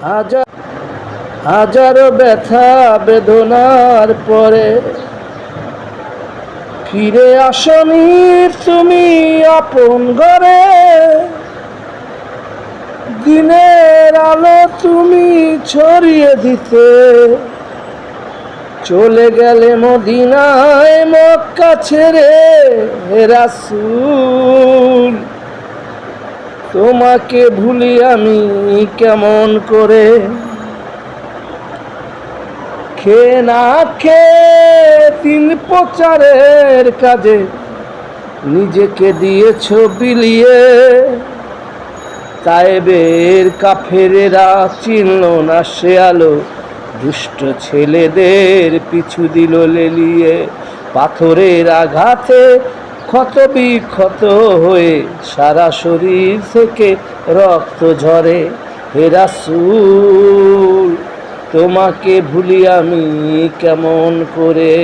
হাজার হাজারো ব্যথা বেদনার পরে ফিরে আসনি তুমি আপন ঘরে। দিনের আলো তুমি ছড়িয়ে দিতে চলে গেলে মদিনায় মক্কা ছেড়ে। হে রাসূল, তোমাকে ভুলি আমি কেমন করে। খেয়ে না খেয়ে দিন প্রচারের কাজে নিজেকে দিয়েছ বিলিয়ে। তায়েবের কাফেরেরা চিনল না সে আলো, দুষ্ট ছেলেদের পিছু দিল লেলিয়ে। পাথরের আঘাতে ক্ষত বিক্ষত হয়ে সারা শরীর থেকে রক্ত ঝরে। হে রাসূল, তোমাকে ভুলি আমি কেমন করে।